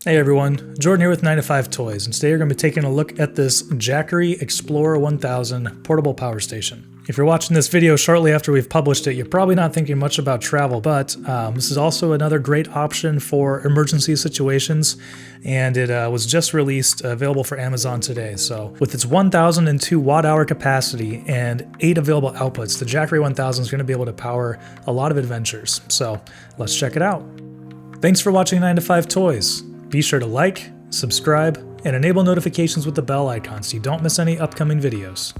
Hey everyone, Jordan here with 9 to 5 Toys, and today we're going to be taking a look at this Jackery Explorer 1000 portable power station. If you're watching this video shortly after we've published it, you're probably not thinking much about travel, but this is also another great option for emergency situations, and it was just released, available for Amazon today. So with its 1002 watt-hour capacity and 8 available outputs, the Jackery 1000 is going to be able to power a lot of adventures. So let's check it out. Thanks for watching 9 to 5 Toys. Be sure to like, subscribe, and enable notifications with the bell icon so you don't miss any upcoming videos.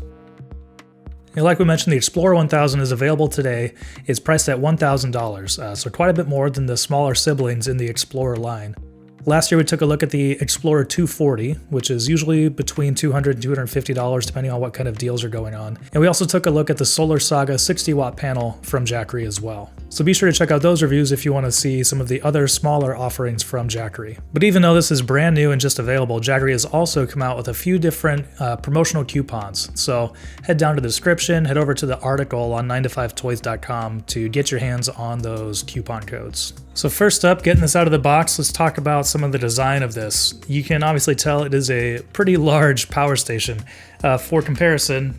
And like we mentioned, the Explorer 1000 is available today. It's priced at $1,000, so quite a bit more than the smaller siblings in the Explorer line. Last year we took a look at the Explorer 240, which is usually between $200 and $250 depending on what kind of deals are going on. And we also took a look at the Solar Saga 60-watt panel from Jackery as well. So be sure to check out those reviews if you want to see some of the other smaller offerings from Jackery. But even though this is brand new and just available, Jackery has also come out with a few different promotional coupons. So head down to the description, head over to the article on 9to5toys.com to get your hands on those coupon codes. So first up, getting this out of the box, let's talk about some of the design of this. You can obviously tell it is a pretty large power station. For comparison,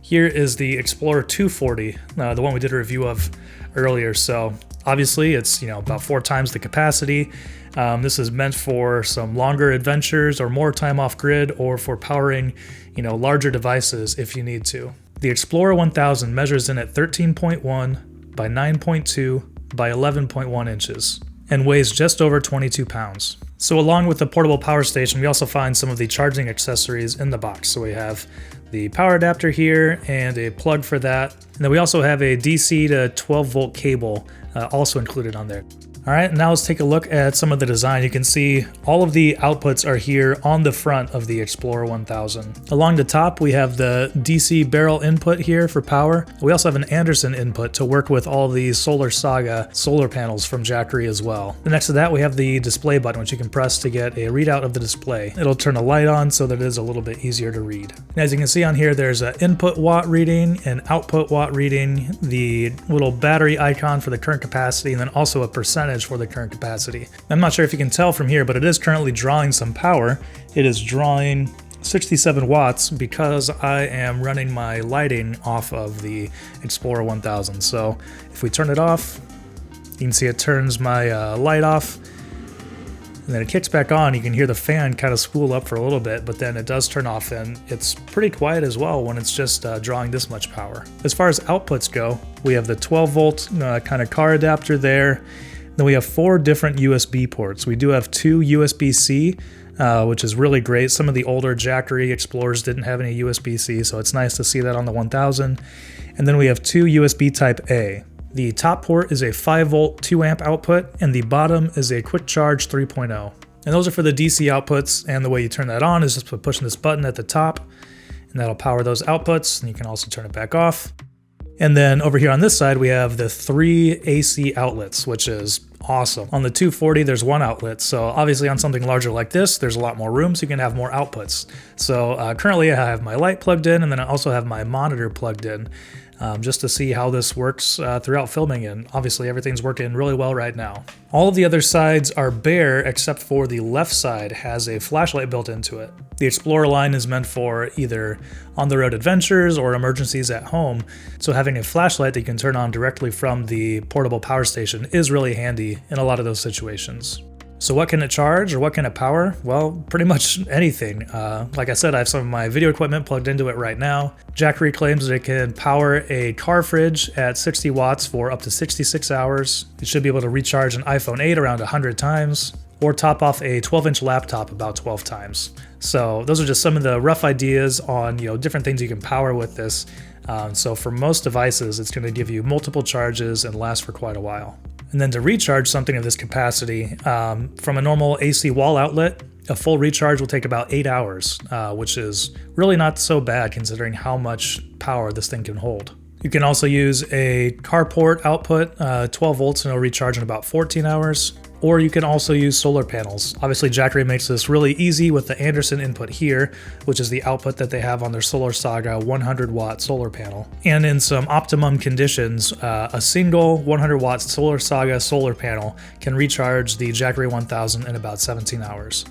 here is the Explorer 240, the one we did a review of earlier. So obviously it's about 4 times the capacity. This is meant for some longer adventures or more time off grid, or for powering larger devices if you need to. The Explorer 1000 measures in at 13.1 by 9.2 by 11.1 inches and weighs just over 22 pounds. So along with the portable power station, we also find some of the charging accessories in the box. So we have the power adapter here and a plug for that. And then we also have a DC to 12 volt cable also included on there. All right, now let's take a look at some of the design. You can see all of the outputs are here on the front of the Explorer 1000. Along the top, we have the DC barrel input here for power. We also have an Anderson input to work with all the Solar Saga solar panels from Jackery as well. And next to that, we have the display button, which you can press to get a readout of the display. It'll turn a light on so that it is a little bit easier to read. And as you can see on here, there's an input watt reading, an output watt reading, the little battery icon for the current capacity, and then also a percentage for the current capacity. I'm not sure if you can tell from here, but it is currently drawing some power. It is drawing 67 watts because I am running my lighting off of the Explorer 1000. So if we turn it off, you can see it turns my light off, and then it kicks back on. You can hear the fan kind of spool up for a little bit, but then it does turn off, and it's pretty quiet as well when it's just drawing this much power. As far as outputs go, we have the 12 volt kind of car adapter there. Then we have 4 different USB ports. We do have 2 USB-C, which is really great. Some of the older Jackery Explorers didn't have any USB-C, so it's nice to see that on the 1000. And then we have 2 USB Type-A. The top port is a 5 volt 2 amp output, and the bottom is a quick charge 3.0. And those are for the DC outputs, and the way you turn that on is just by pushing this button at the top, and that'll power those outputs, and you can also turn it back off. And then over here on this side, we have the 3 AC outlets, which is awesome. On the 240, there's 1 outlet. So obviously on something larger like this, there's a lot more room, so you can have more outputs. So currently I have my light plugged in, and then I also have my monitor plugged in, just to see how this works throughout filming, and obviously everything's working really well right now. All of the other sides are bare except for the left side has a flashlight built into it. The Explorer line is meant for either on-the-road adventures or emergencies at home, so having a flashlight that you can turn on directly from the portable power station is really handy in a lot of those situations. So what can it charge, or what can it power? Well, pretty much anything. Like I said, I have some of my video equipment plugged into it right now. Jackery claims that it can power a car fridge at 60 watts for up to 66 hours. It should be able to recharge an iPhone 8 around 100 times, or top off a 12-inch laptop about 12 times. So those are just some of the rough ideas on different things you can power with this. So for most devices, it's going to give you multiple charges and last for quite a while. And then to recharge something of this capacity, from a normal AC wall outlet, a full recharge will take about 8 hours, which is really not so bad considering how much power this thing can hold. You can also use a carport output, 12 volts, and it'll recharge in about 14 hours. or you can also use solar panels. Obviously, Jackery makes this really easy with the Anderson input here, which is the output that they have on their Solar Saga 100-watt solar panel. And in some optimum conditions, a single 100-watt Solar Saga solar panel can recharge the Jackery 1000 in about 17 hours.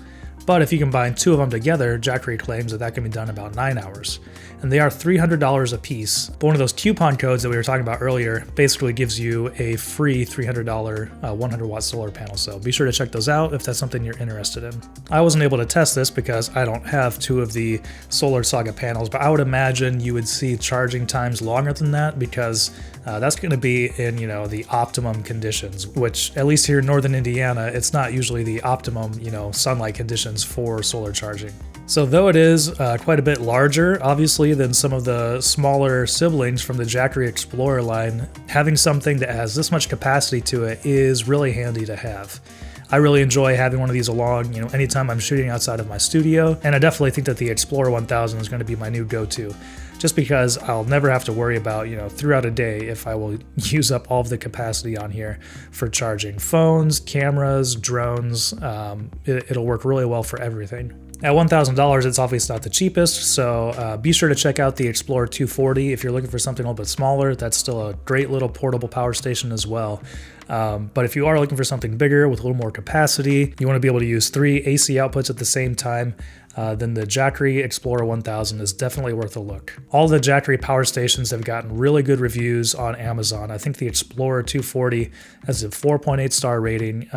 But if you combine two of them together, Jackery claims that can be done in about 9 hours. And they are $300 a piece. But one of those coupon codes that we were talking about earlier basically gives you a free $300 100-watt solar panel. So be sure to check those out if that's something you're interested in. I wasn't able to test this because I don't have two of the Solar Saga panels, but I would imagine you would see charging times longer than that because that's going to be in, the optimum conditions, which at least here in northern Indiana, it's not usually the optimum, sunlight conditions for solar charging. So though it is quite a bit larger, obviously, than some of the smaller siblings from the Jackery Explorer line, having something that has this much capacity to it is really handy to have. I really enjoy having one of these along, anytime I'm shooting outside of my studio, and I definitely think that the Explorer 1000 is going to be my new go-to, just because I'll never have to worry about, throughout a day if I will use up all of the capacity on here for charging phones, cameras, drones. It'll work really well for everything. At $1,000, it's obviously not the cheapest, so be sure to check out the Explorer 240 if you're looking for something a little bit smaller. That's still a great little portable power station as well. But if you are looking for something bigger with a little more capacity, you want to be able to use 3 AC outputs at the same time, then the Jackery Explorer 1000 is definitely worth a look. All the Jackery power stations have gotten really good reviews on Amazon. I think the Explorer 240 has a 4.8 star rating.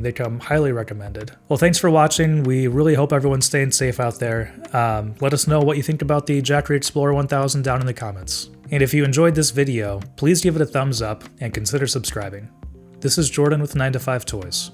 They come highly recommended. Well, thanks for watching. We really hope everyone's staying safe out there. Let us know what you think about the Jackery Explorer 1000 down in the comments. And if you enjoyed this video, please give it a thumbs up and consider subscribing. This is Jordan with 9to5 Toys.